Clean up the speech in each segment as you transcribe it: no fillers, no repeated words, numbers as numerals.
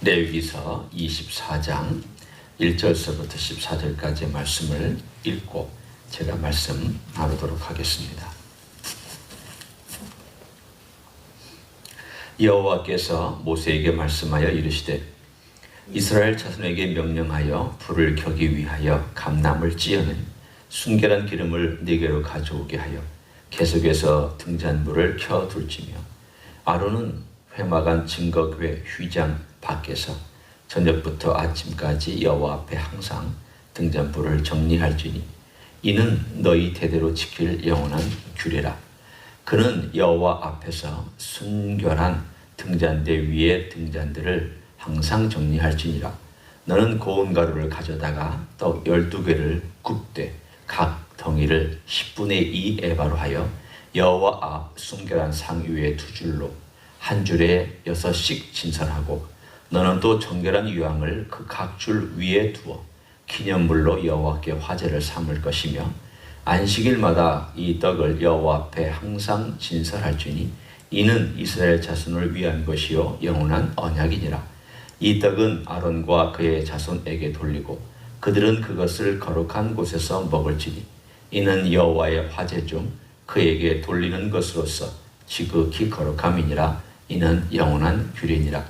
레위기서 24장 1절서부터 14절까지의 말씀을 읽고 제가 말씀 나누도록 하겠습니다. 여호와께서 모세에게 말씀하여 이르시되 이스라엘 자손에게 명령하여 불을 켜기 위하여 감람을 찌어낸 순결한 기름을 네게로 가져오게 하여 계속해서 등잔불을 켜둘지며 아론은 회막안 증거궤 휘장 밖에서 저녁부터 아침까지 여호와 앞에 항상 등잔불을 정리할지니 이는 너희 대대로 지킬 영원한 규례라. 그는 여호와 앞에서 순결한 등잔대 위에 등잔들을 항상 정리할지니라. 너는 고운 가루를 가져다가 떡 12개를 굽되 각 덩이를 10분의 2 에바로 하여 여호와 앞 순결한 상 위에 2줄로 한 줄에 6씩 진설하고 너는 또 정결한 유황을 그 각 줄 위에 두어 기념물로 여호와께 화제를 삼을 것이며 안식일마다 이 떡을 여호와 앞에 항상 진설할지니 이는 이스라엘 자손을 위한 것이요 영원한 언약이니라. 이 떡은 아론과 그의 자손에게 돌리고 그들은 그것을 거룩한 곳에서 먹을지니 이는 여호와의 화제 중 그에게 돌리는 것으로서 지극히 거룩함이니라. 이는 영원한 규례니라.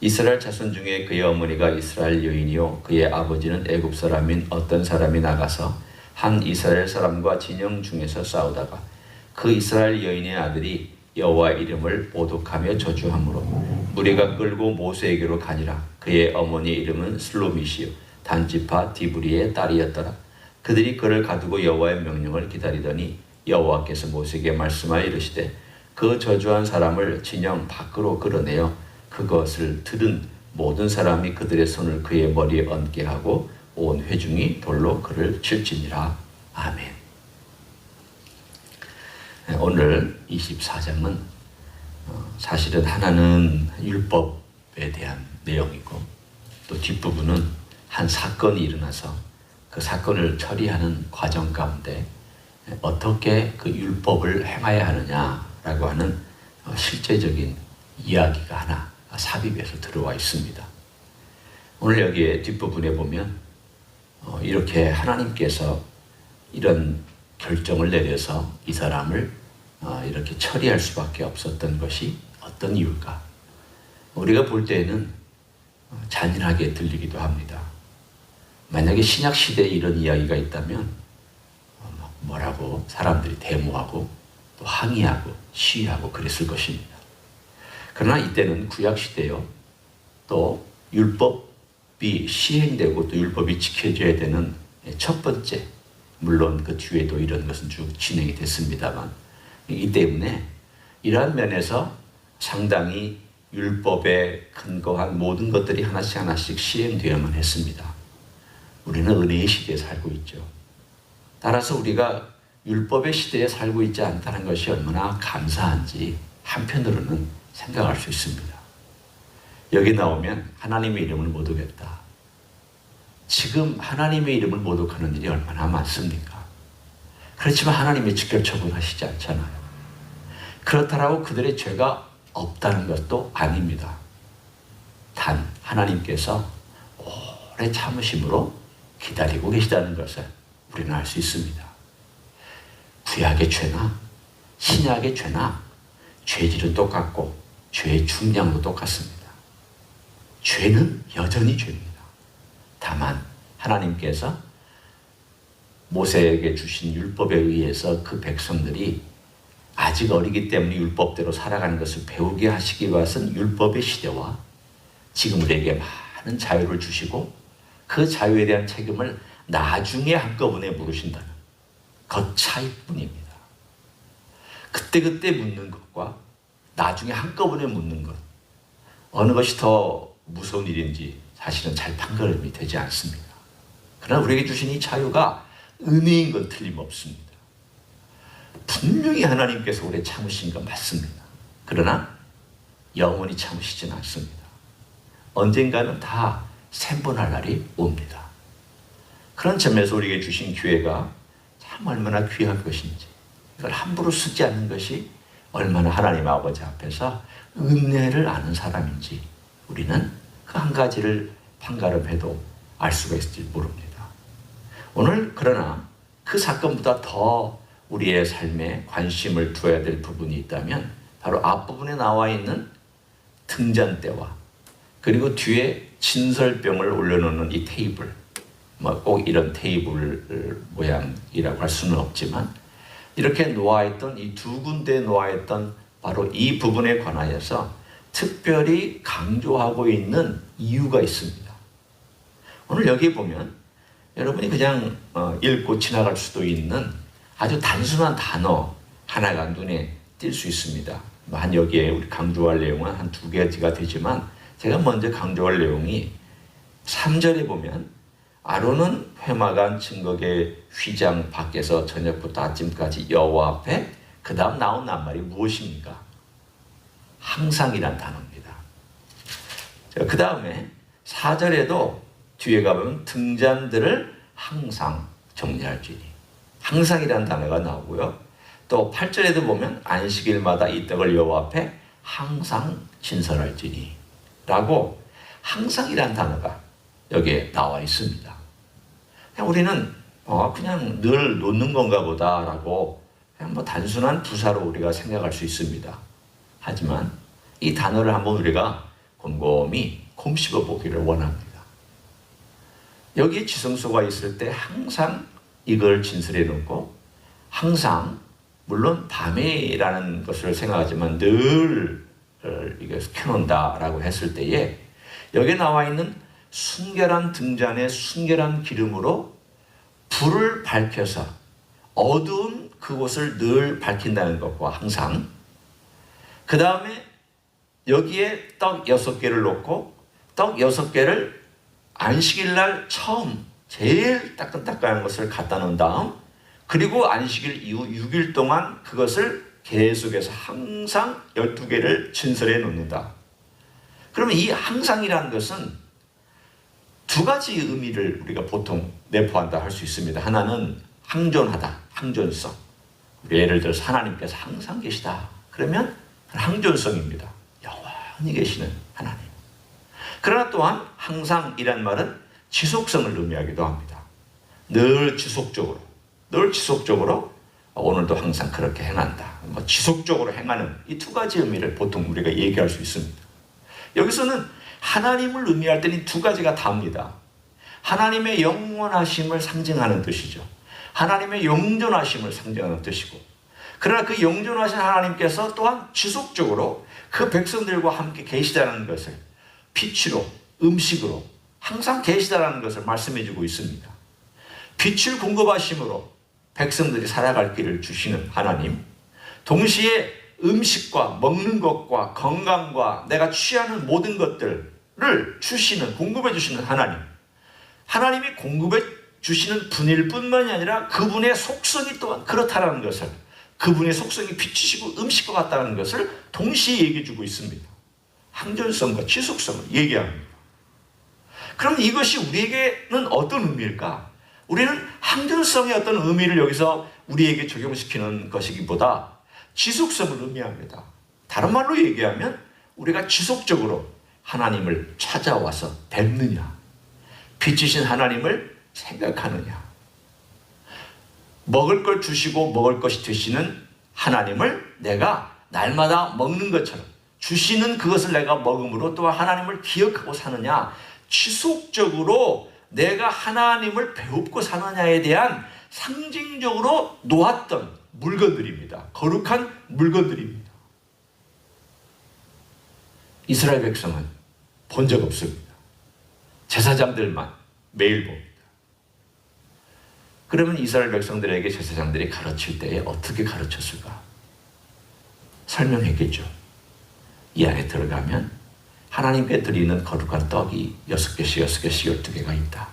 이스라엘 자손 중에 그의 어머니가 이스라엘 여인이요 그의 아버지는 애굽 사람인 어떤 사람이 나가서 한 이스라엘 사람과 진영 중에서 싸우다가 그 이스라엘 여인의 아들이 여호와 이름을 오독하며 저주함으로 무리가 끌고 모세에게로 가니라. 그의 어머니 이름은 슬로미시요 단지파 디브리의 딸이었더라. 그들이 그를 가두고 여호와의 명령을 기다리더니 여호와께서 모세에게 말씀하여 이르시되 그 저주한 사람을 진영 밖으로 끌어내어 그것을 들은 모든 사람이 그들의 손을 그의 머리에 얹게 하고 온 회중이 돌로 그를 칠지니라. 아멘. 오늘 24장은 사실은 하나는 율법에 대한 내용이고 또 뒷부분은 한 사건이 일어나서 그 사건을 처리하는 과정 가운데 어떻게 그 율법을 행해야 하느냐라고 하는 실제적인 이야기가 하나 삽입해서 들어와 있습니다. 오늘 여기에 뒷부분에 보면 이렇게 하나님께서 이런 결정을 내려서 이 사람을 이렇게 처리할 수밖에 없었던 것이 어떤 이유일까? 우리가 볼 때에는 잔인하게 들리기도 합니다. 만약에 신약 시대에 이런 이야기가 있다면 뭐라고 사람들이 데모하고 또 항의하고 시위하고 그랬을 것입니다. 그러나 이때는 구약 시대요. 또 율법이 시행되고 또 율법이 지켜져야 되는 첫 번째, 물론 그 뒤에도 이런 것은 쭉 진행이 됐습니다만 이 때문에 이러한 면에서 상당히 율법에 근거한 모든 것들이 하나씩 시행되어야만 했습니다. 우리는 은혜의 시대에 살고 있죠. 따라서 우리가 율법의 시대에 살고 있지 않다는 것이 얼마나 감사한지 한편으로는 생각할 수 있습니다. 여기 나오면 하나님의 이름을 모독했다. 지금 하나님의 이름을 모독하는 일이 얼마나 많습니까? 그렇지만 하나님이 직접 처분하시지 않잖아요. 그렇다고 그들의 죄가 없다는 것도 아닙니다. 단 하나님께서 오래 참으심으로 기다리고 계시다는 것을 우리는 알 수 있습니다. 구약의 죄나 신약의 죄나 죄질은 똑같고 죄의 중량도 똑같습니다. 죄는 여전히 죄입니다. 다만 하나님께서 모세에게 주신 율법에 의해서 그 백성들이 아직 어리기 때문에 율법대로 살아가는 것을 배우게 하시기 위해서는 율법의 시대와 지금 우리에게 많은 자유를 주시고 그 자유에 대한 책임을 나중에 한꺼번에 물으신다는 그 차이뿐입니다. 그때그때 묻는 것과 나중에 한꺼번에 묻는 것, 어느 것이 더 무서운 일인지 사실은 잘 판가름이 되지 않습니다. 그러나 우리에게 주신 이 자유가 은혜인 건 틀림없습니다. 분명히 하나님께서 오래 참으신 건 맞습니다. 그러나 영원히 참으시진 않습니다. 언젠가는 다 생분할 날이 옵니다. 그런 점에서 우리에게 주신 기회가 참 얼마나 귀한 것인지, 이걸 함부로 쓰지 않는 것이 얼마나 하나님 아버지 앞에서 은혜를 아는 사람인지 우리는 그 한 한 가지를 판가름해도 알 수가 있을지 모릅니다. 오늘 그러나 그 사건보다 더 우리의 삶에 관심을 두어야 될 부분이 있다면 바로 앞부분에 나와 있는 등잔대와 그리고 뒤에 진설병을 올려놓는 이 테이블, 꼭 이런 테이블 모양이라고 할 수는 없지만 이렇게 놓아있던 이 두 군데 놓아있던 바로 이 부분에 관하여서 특별히 강조하고 있는 이유가 있습니다. 오늘 여기 보면 여러분이 그냥 읽고 지나갈 수도 있는 아주 단순한 단어 하나가 눈에 띌 수 있습니다. 한 여기에 우리 강조할 내용은 한 두 가지가 되지만 제가 먼저 강조할 내용이 3절에 보면 아론은 회막안 증거계 휘장 밖에서 저녁부터 아침까지 여호와 앞에 그 다음 나온 낱말이 무엇입니까? 항상이란 단어입니다. 그 다음에 4절에도 뒤에 가보면 등잔들을 항상 정리할지니 항상이란 단어가 나오고요. 또 8절에도 보면 안식일마다 이 떡을 여호와 앞에 항상 진설할지니 라고 항상이란 단어가 여기에 나와 있습니다. 그냥 우리는 그냥 늘 놓는 건가 보다라고 그냥 단순한 부사로 우리가 생각할 수 있습니다. 하지만 이 단어를 한번 우리가 곰곰이 곰씹어 보기를 원합니다. 여기 지성소가 있을 때 항상 이걸 진설해 놓고 항상 물론 밤에라는 것을 생각하지만 늘 이게 켜놓는다라고 했을 때에 여기 나와 있는 순결한 등잔에 순결한 기름으로 불을 밝혀서 어두운 그곳을 늘 밝힌다는 것과 항상 그 다음에 여기에 떡 6개를 놓고 떡 6개를 안식일날 처음 제일 따끈따끈한 것을 갖다 놓은 다음 그리고 안식일 이후 6일 동안 그것을 계속해서 항상 12개를 진설해 놓는다. 그러면 이 항상이라는 것은 두 가지 의미를 우리가 보통 내포한다 할 수 있습니다. 하나는 항존하다, 항존성. 예를 들어서 하나님께서 항상 계시다. 그러면 항존성입니다. 영원히 계시는 하나님. 그러나 또한 항상이란 말은 지속성을 의미하기도 합니다. 늘 지속적으로 오늘도 항상 그렇게 행한다. 지속적으로 행하는 이 두 가지 의미를 보통 우리가 얘기할 수 있습니다. 여기서는 하나님을 의미할 때는 두 가지가 다입니다. 하나님의 영원하심을 상징하는 뜻이죠. 하나님의 영존하심을 상징하는 뜻이고 그러나 그 영존하신 하나님께서 또한 지속적으로 그 백성들과 함께 계시다는 것을 빛으로 음식으로 항상 계시다는 것을 말씀해 주고 있습니다. 빛을 공급하심으로 백성들이 살아갈 길을 주시는 하나님, 동시에 음식과 먹는 것과 건강과 내가 취하는 모든 것들을 주시는 공급해 주시는 하나님, 하나님이 공급해 주시는 분일 뿐만이 아니라 그분의 속성이 또한 그렇다는 것을 그분의 속성이 빛이시고 음식과 같다는 것을 동시에 얘기해 주고 있습니다. 항존성과 지속성을 얘기합니다. 그럼 이것이 우리에게는 어떤 의미일까? 우리는 항존성의 어떤 의미를 여기서 우리에게 적용시키는 것이기보다 지속성을 의미합니다. 다른 말로 얘기하면 우리가 지속적으로 하나님을 찾아와서 뵙느냐, 빛이신 하나님을 생각하느냐, 먹을 걸 주시고 먹을 것이 되시는 하나님을 내가 날마다 먹는 것처럼 주시는 그것을 내가 먹음으로 또 하나님을 기억하고 사느냐, 지속적으로 내가 하나님을 배웁고 사느냐에 대한 상징적으로 놓았던 물건들입니다. 거룩한 물건들입니다. 이스라엘 백성은 본 적 없습니다. 제사장들만 매일 봅니다. 그러면 이스라엘 백성들에게 제사장들이 가르칠 때에 어떻게 가르쳤을까? 설명했겠죠. 이 안에 들어가면 하나님께 드리는 거룩한 떡이 6개씩 12개가 있다.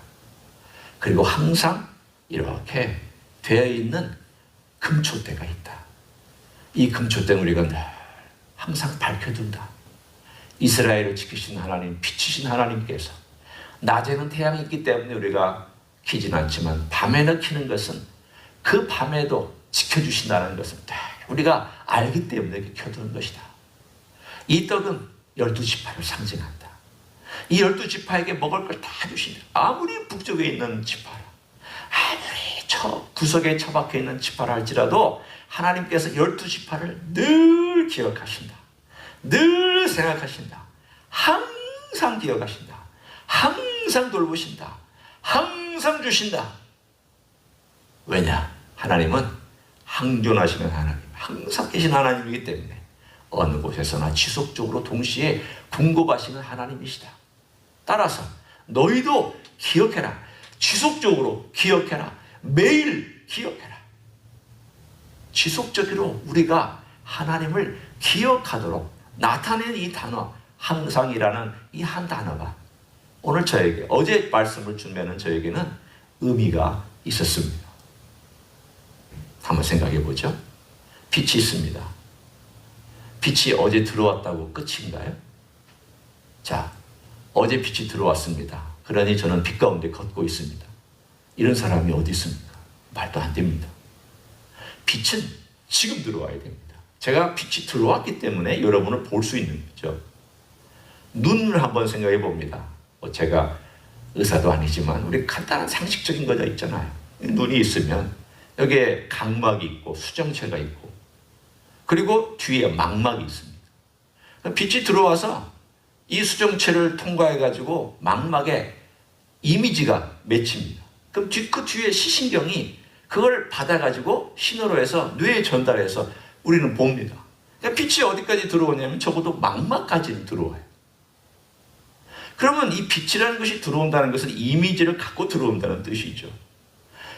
그리고 항상 이렇게 되어 있는 금초대가 있다. 이 금초대는 우리가 늘 항상 밝혀둔다. 이스라엘을 지키신 하나님, 빛이신 하나님께서 낮에는 태양이 있기 때문에 우리가 키진 않지만 밤에는 키는 것은 그 밤에도 지켜주신다는 것은 우리가 알기 때문에 켜두는 것이다. 이 떡은 12지파를 상징한다. 이 12지파에게 먹을 걸 다 주신다. 아무리 북쪽에 있는 지파라, 아무리 구석에 처박혀 있는 지파라 할지라도 하나님께서 12지파를 늘 기억하신다. 늘 생각하신다. 항상 기억하신다. 항상 돌보신다. 항상 주신다. 왜냐? 하나님은 항존하시는 하나님, 항상 계신 하나님이기 때문에 어느 곳에서나 지속적으로 동시에 공급하시는 하나님이시다. 따라서 너희도 기억해라. 지속적으로 기억해라. 매일 기억해라. 지속적으로 우리가 하나님을 기억하도록 나타낸 이 단어, 항상이라는 이 한 단어가 오늘 저에게, 어제 말씀을 주면은 저에게는 의미가 있었습니다. 한번 생각해 보죠. 빛이 있습니다. 빛이 어제 들어왔다고 끝인가요? 자, 어제 빛이 들어왔습니다. 그러니 저는 빛 가운데 걷고 있습니다. 이런 사람이 어디 있습니까? 말도 안 됩니다. 빛은 지금 들어와야 됩니다. 제가 빛이 들어왔기 때문에 여러분을 볼 수 있는 거죠. 눈을 한번 생각해 봅니다. 제가 의사도 아니지만 우리 간단한 상식적인 거죠 있잖아요. 눈이 있으면 여기에 각막이 있고 수정체가 있고 그리고 뒤에 망막이 있습니다. 빛이 들어와서 이 수정체를 통과해 가지고 망막에 이미지가 맺힙니다. 그럼 그 뒤에 시신경이 그걸 받아 가지고 신호로 해서 뇌에 전달해서 우리는 봅니다. 그러니까 빛이 어디까지 들어오냐면 적어도 망막까지는 들어와요. 그러면 이 빛이라는 것이 들어온다는 것은 이미지를 갖고 들어온다는 뜻이죠.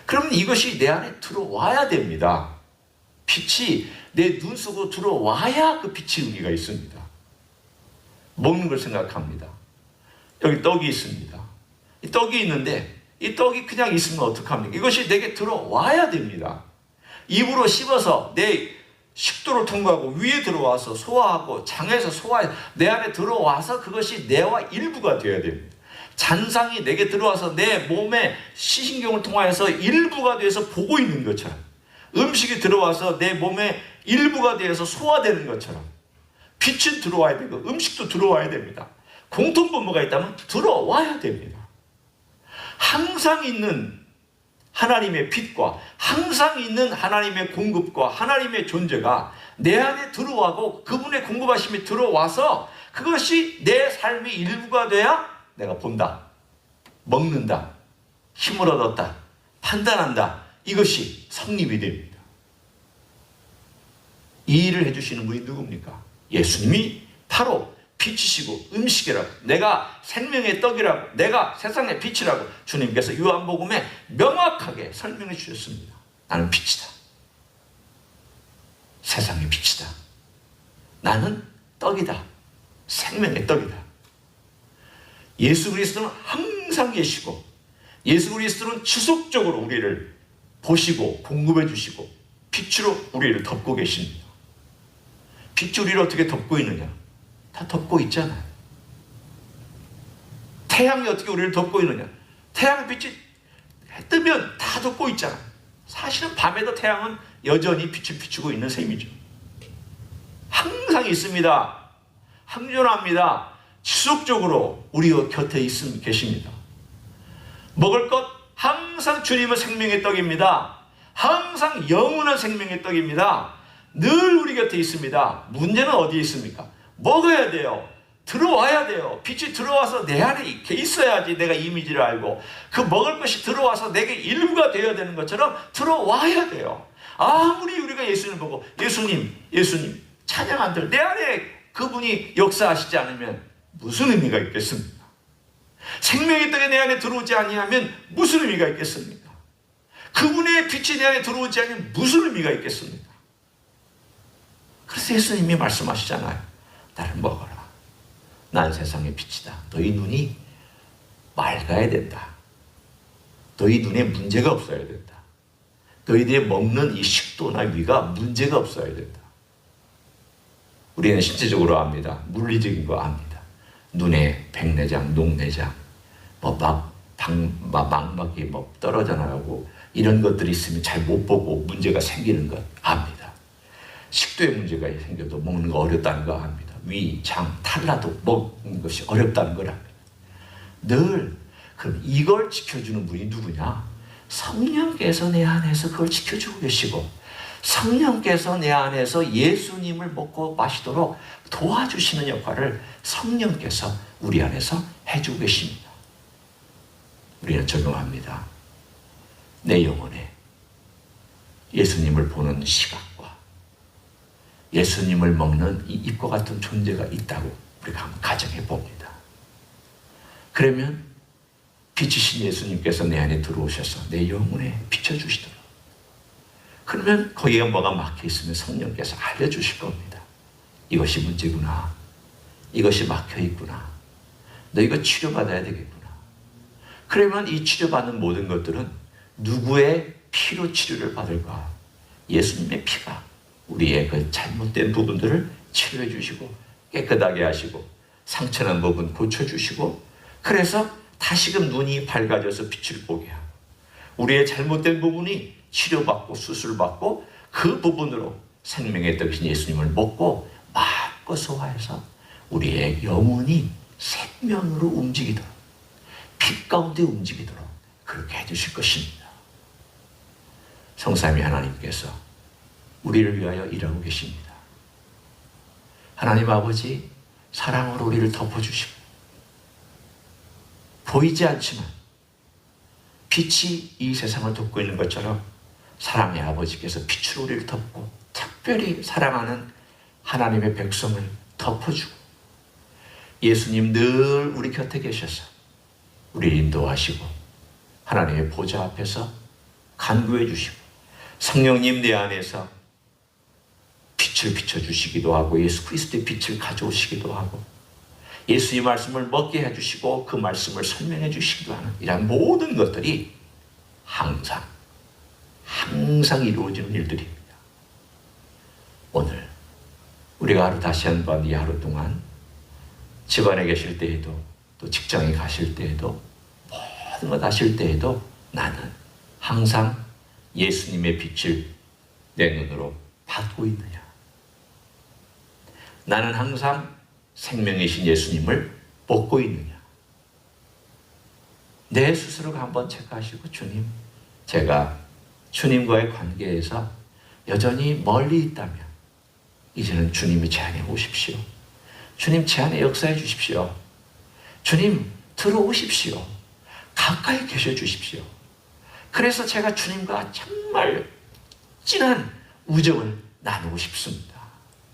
그러면 이것이 내 안에 들어와야 됩니다. 빛이 내 눈 속으로 들어와야 그 빛의 의미가 있습니다. 먹는 걸 생각합니다. 여기 떡이 있습니다. 이 떡이 있는데 이 떡이 그냥 있으면 어떡합니까? 이것이 내게 들어와야 됩니다. 입으로 씹어서 내 식도를 통과하고 위에 들어와서 소화하고 장에서 소화해서 내 안에 들어와서 그것이 내와 일부가 되어야 됩니다. 잔상이 내게 들어와서 내 몸에 시신경을 통하여서 일부가 되어서 보고 있는 것처럼 음식이 들어와서 내 몸에 일부가 되어서 소화되는 것처럼 빛은 들어와야 되고 음식도 들어와야 됩니다. 공통분모가 있다면 들어와야 됩니다. 항상 있는 하나님의 빛과 항상 있는 하나님의 공급과 하나님의 존재가 내 안에 들어와고 그분의 공급하심이 들어와서 그것이 내 삶의 일부가 돼야 내가 본다, 먹는다, 힘을 얻었다, 판단한다. 이것이 성립이 됩니다. 이 일을 해주시는 분이 누굽니까? 예수님이 바로 빛이시고 음식이라고, 내가 생명의 떡이라고, 내가 세상의 빛이라고 주님께서 요한복음에 명확하게 설명해 주셨습니다. 나는 빛이다. 세상의 빛이다. 나는 떡이다. 생명의 떡이다. 예수 그리스도는 항상 계시고 예수 그리스도는 지속적으로 우리를 보시고 공급해 주시고 빛으로 우리를 덮고 계십니다. 빛이 우리를 어떻게 덮고 있느냐? 다 덮고 있잖아요. 태양이 어떻게 우리를 덮고 있느냐? 태양 빛이 뜨면 다 덮고 있잖아요. 사실은 밤에도 태양은 여전히 빛을 비추고 있는 셈이죠. 항상 있습니다. 항존합니다. 지속적으로 우리 곁에 계십니다. 먹을 것 항상 주님은 생명의 떡입니다. 항상 영원한 생명의 떡입니다. 늘 우리 곁에 있습니다. 문제는 어디에 있습니까? 먹어야 돼요. 들어와야 돼요. 빛이 들어와서 내 안에 있어야지 내가 이미지를 알고 그 먹을 것이 들어와서 내게 일부가 되어야 되는 것처럼 들어와야 돼요. 아무리 우리가 예수님을 보고 예수님 찬양한들 내 안에 그분이 역사하시지 않으면 무슨 의미가 있겠습니까? 생명의 떡이 내 안에 들어오지 아니하면 무슨 의미가 있겠습니까? 그분의 빛이 내 안에 들어오지 않으면 무슨 의미가 있겠습니까? 그래서 예수님이 말씀하시잖아요. 나를 먹어라. 난 세상의 빛이다. 너희 눈이 맑아야 된다. 너희 눈에 문제가 없어야 된다. 너희들이 먹는 이 식도나 위가 문제가 없어야 된다. 우리는 신체적으로 압니다. 물리적인 거 압니다. 눈에 백내장, 녹내장, 망막이 떨어져 나가고 이런 것들이 있으면 잘 못 보고 문제가 생기는 것 압니다. 식도에 문제가 생겨도 먹는 거 어렵다는 거 압니다. 위, 장, 탈라도 먹는 것이 어렵다는 걸 압니다. 늘. 그럼 이걸 지켜주는 분이 누구냐? 성령께서 내 안에서 그걸 지켜주고 계시고, 성령께서 내 안에서 예수님을 먹고 마시도록 도와주시는 역할을 성령께서 우리 안에서 해주고 계십니다. 우리는 적용합니다. 내 영혼에 예수님을 보는 시각과 예수님을 먹는 이 입과 같은 존재가 있다고 우리가 한번 가정해 봅니다. 그러면 빛이신 예수님께서 내 안에 들어오셔서 내 영혼에 비춰주시도록, 그러면 거기에 뭐가 막혀 있으면 성령께서 알려주실 겁니다. 이것이 문제구나. 이것이 막혀 있구나. 너 이거 치료받아야 되겠구나. 그러면 이 치료받는 모든 것들은 누구의 피로 치료를 받을까? 예수님의 피가 우리의 그 잘못된 부분들을 치료해 주시고 깨끗하게 하시고 상처난 부분 고쳐주시고, 그래서 다시금 눈이 밝아져서 빛을 보게 하고, 우리의 잘못된 부분이 치료받고 수술받고 그 부분으로 생명의 떡이신 예수님을 먹고 마음껏 소화해서 우리의 영혼이 생명으로 움직이도록, 빛 가운데 움직이도록 그렇게 해주실 것입니다. 성삼위 하나님께서 우리를 위하여 일하고 계십니다. 하나님 아버지, 사랑으로 우리를 덮어주시고, 보이지 않지만 빛이 이 세상을 덮고 있는 것처럼 사랑의 아버지께서 빛으로 우리를 덮고 특별히 사랑하는 하나님의 백성을 덮어주고, 예수님 늘 우리 곁에 계셔서 우리 인도하시고 하나님의 보좌 앞에서 간구해 주시고, 성령님 내 안에서 빛을 비춰주시기도 하고 예수 그리스도의 빛을 가져오시기도 하고 예수의 말씀을 먹게 해주시고 그 말씀을 설명해 주시기도 하는 이런 모든 것들이 항상 이루어지는 일들입니다. 오늘 우리가 하루 다시 한번 이 하루 동안 집안에 계실 때에도 또 직장에 가실 때에도 모든 것 하실 때에도 나는 항상 예수님의 빛을 내 눈으로 받고 있느냐? 나는 항상 생명이신 예수님을 먹고 있느냐? 내 스스로가 한번 체크하시고, 주님, 제가 주님과의 관계에서 여전히 멀리 있다면 이제는 주님이 제 안에 오십시오. 주님 제 안에 역사해 주십시오. 주님 들어오십시오. 가까이 계셔 주십시오. 그래서 제가 주님과 정말 진한 우정을 나누고 싶습니다.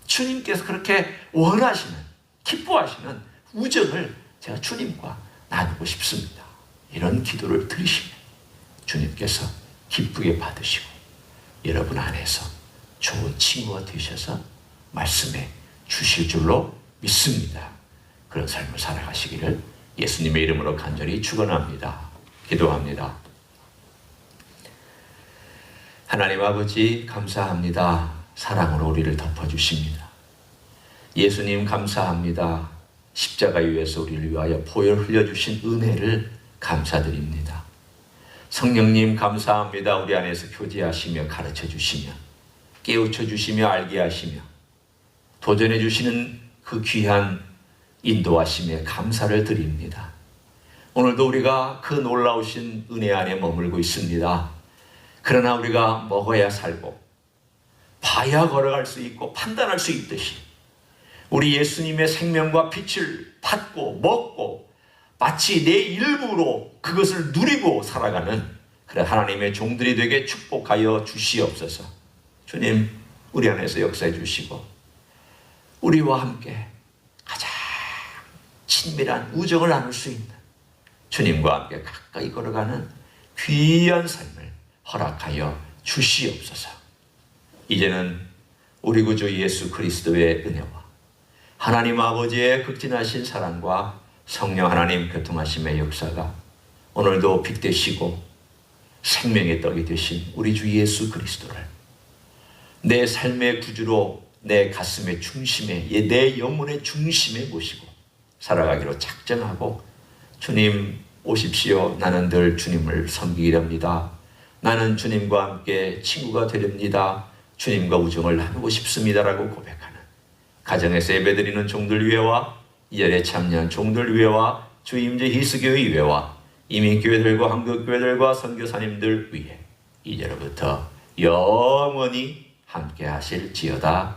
주님께서 그렇게 원하시는, 기뻐하시는 우정을 제가 주님과 나누고 싶습니다. 이런 기도를 드리시면 주님께서 기쁘게 받으시고 여러분 안에서 좋은 친구가 되셔서 말씀해 주실 줄로 믿습니다. 그런 삶을 살아가시기를 예수님의 이름으로 간절히 축원합니다. 기도합니다. 하나님 아버지, 감사합니다. 사랑으로 우리를 덮어주십니다. 예수님 감사합니다. 십자가 위에서 우리를 위하여 보혈 흘려주신 은혜를 감사드립니다. 성령님 감사합니다. 우리 안에서 교제하시며 가르쳐 주시며 깨우쳐 주시며 알게 하시며 도전해 주시는 그 귀한 인도하심에 감사를 드립니다. 오늘도 우리가 그 놀라우신 은혜 안에 머물고 있습니다. 그러나 우리가 먹어야 살고 봐야 걸어갈 수 있고 판단할 수 있듯이 우리 예수님의 생명과 빛을 받고 먹고 마치 내 일부로 그것을 누리고 살아가는 그런 하나님의 종들이 되게 축복하여 주시옵소서. 주님, 우리 안에서 역사해 주시고 우리와 함께 가장 친밀한 우정을 나눌 수 있는 주님과 함께 가까이 걸어가는 귀한 삶을 허락하여 주시옵소서. 이제는 우리 구주 예수 그리스도의 은혜와 하나님 아버지의 극진하신 사랑과 성령 하나님 교통하심의 역사가 오늘도 빛되시고 생명의 떡이 되신 우리 주 예수 그리스도를 내 삶의 구주로 내 가슴의 중심에, 내 영혼의 중심에 모시고 살아가기로 작정하고 주님 오십시오. 나는 늘 주님을 섬기렵니다. 나는 주님과 함께 친구가 되렵니다. 주님과 우정을 나누고 싶습니다라고 고백하는 가정에서 예배드리는 종들 위에와 이 자리에 참여한 종들 위에와 주임제 히스교회 의회와 이민교회들과 한국교회들과 선교사님들 위해 이제로부터 영원히 함께 하실지어다.